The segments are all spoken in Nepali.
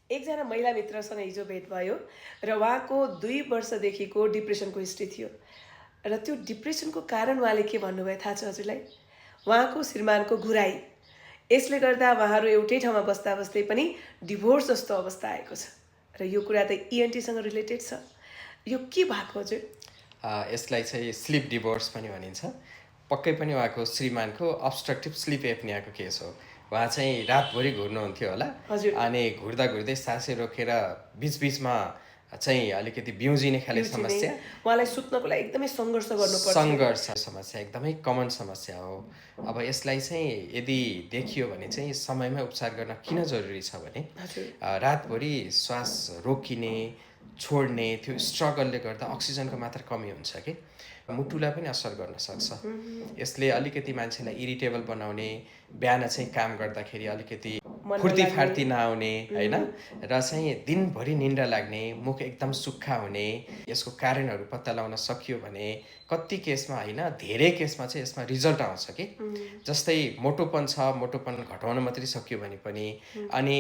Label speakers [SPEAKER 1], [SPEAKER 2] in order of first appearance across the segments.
[SPEAKER 1] एकजना महिला मित्रसँग हिजो भेट भयो र उहाँको 2 वर्षदेखिको डिप्रेसनको हिस्ट्री थियो र त्यो डिप्रेसनको कारण उहाँले के भन्नुभयो थाहा छ हजुरलाई? उहाँको श्रीमानको घुराइ। यसले गर्दा उहाँहरू एउटै ठाउँमा बस्दा बस्दै पनि डिभोर्स जस्तो अवस्था आएको छ र यो कुरा त इएनटीसँग रिलेटेड छ। यो के भएको हजुर?
[SPEAKER 2] यसलाई चाहिँ स्लिप डिभोर्स पनि भनिन्छ। पक्कै पनि उहाँको श्रीमानको अब्स्ट्रक्टिभ स्लिप एप्नियाको केस हो। उहाँ चाहिँ रातभरि घुर्नुहुन्थ्यो होला अनि घुर्दा घुर्दै सासै रोकेर बिचबिचमा चाहिँ अलिकति बिउजिने खाले समस्या,
[SPEAKER 1] उहाँलाई सुत्नको लागि एकदमै सङ्घर्ष गर्नुपर्छ।
[SPEAKER 2] सङ्घर्ष समस्या एकदमै कमन समस्या हो। अब यसलाई चाहिँ यदि देखियो भने चाहिँ समयमै उपचार गर्न किन जरुरी छ भने रातभरि श्वास रोकिने छोड्ने त्यो स्ट्रगलले गर्दा अक्सिजनको मात्रा कमी हुन्छ कि मुटुलाई पनि असर गर्न सक्छ। यसले अलिकति मान्छेलाई इरिटेबल बनाउने, बिहान चाहिँ काम गर्दाखेरि अलिकति फुर्ती फार्ती नआउने होइन, र चाहिँ दिनभरि निन्द्रा लाग्ने, मुख एकदम सुक्खा हुने। यसको कारणहरू पत्ता लगाउन सकियो भने कति केसमा होइन धेरै केसमा चाहिँ यसमा रिजल्ट आउँछ कि जस्तै मोटोपन छ, मोटोपन घटाउन मात्रै सकियो भने पनि, अनि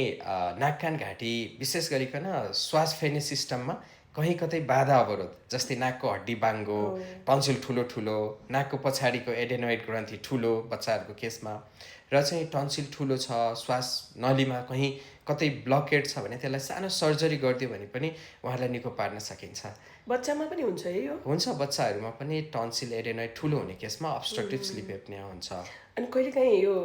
[SPEAKER 2] नाक कान घाँटी विशेष गरिकन श्वास फेर्ने सिस्टममा कहीँ कतै बाधा अवरोध जस्तै नाकको हड्डी बाङ्गो, टन्सिल ठुलो ठुलो, नाकको पछाडिको एडेनोइड ग्रन्थि ठुलो बच्चाहरूको केसमा, र चाहिँ टन्सिल ठुलो छ, श्वास नलीमा कहीँ कतै ब्लकेट छ भने त्यसलाई सानो सर्जरी गरिदियो भने पनि उहाँलाई निको पार्न सकिन्छ।
[SPEAKER 1] बच्चामा पनि हुन्छ है यो?
[SPEAKER 2] हुन्छ, बच्चाहरूमा पनि टन्सिल एडेनोइड ठुलो हुने केसमा अब्स्ट्रक्टिभ स्लिप एप्निया हुन्छ।
[SPEAKER 1] अनि कहिलेकाहीँ यो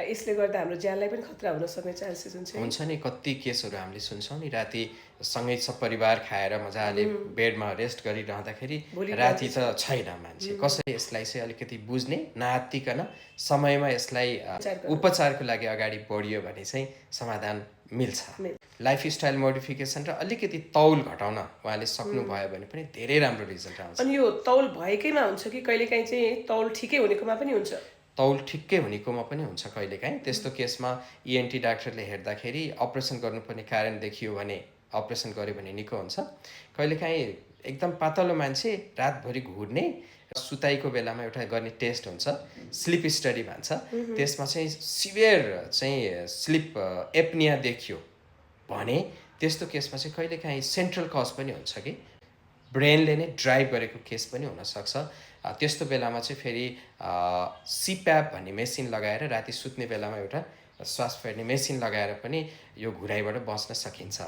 [SPEAKER 1] यसले गर्दा हाम्रो ज्यानलाई पनि खतरा हुन सक्ने चान्सेस
[SPEAKER 2] हुन्छ नि। कति केसहरू हामीले सुन्छौँ नि, राति सँगै परिवार खाएर मजाले बेडमा रेस्ट गरिरहँदाखेरि राति त छैन मान्छे। कसरी यसलाई चाहिँ अलिकति बुझ्ने, नआत्तिकन समयमा यसलाई उपचारको लागि अगाडि बढियो भने चाहिँ समाधान मिल्छ। लाइफस्टाइल मोडिफिकेसन र अलिकति तौल घटाउन उहाँले सक्नुभयो भने पनि धेरै राम्रो रिजल्ट आउँछ।
[SPEAKER 1] अनि यो तौल भएकैमा हुन्छ कि कहिलेकाहीँ चाहिँ तौल ठिकै हुनेकोमा पनि हुन्छ?
[SPEAKER 2] तौल ठिक्कै हुनेकोमा पनि हुन्छ कहिलेकाहीँ। त्यस्तो केसमा इएनटी डाक्टरले हेर्दाखेरि अपरेसन गर्नुपर्ने कारण देखियो भने अपरेसन गर्यो भने निको हुन्छ। कहिलेकाहीँ एकदम पातलो मान्छे रातभरि घुर्ने, सुताइको बेलामा एउटा गर्ने टेस्ट हुन्छ, स्लिप स्टडी भन्छ। त्यसमा चाहिँ सिभियर चाहिँ स्लिप एप्निया देखियो भने त्यस्तो केसमा चाहिँ कहिलेकाहीँ सेन्ट्रल कज पनि हुन्छ कि ब्रेनले नै ड्राइभ गरेको केस पनि हुनसक्छ। त्यस्तो बेलामा चाहिँ फेरि सिप्याप भन्ने मेसिन लगाएर राति सुत्ने बेलामा एउटा श्वास फेर्ने मेसिन लगाएर पनि यो घुराइबाट बच्न सकिन्छ।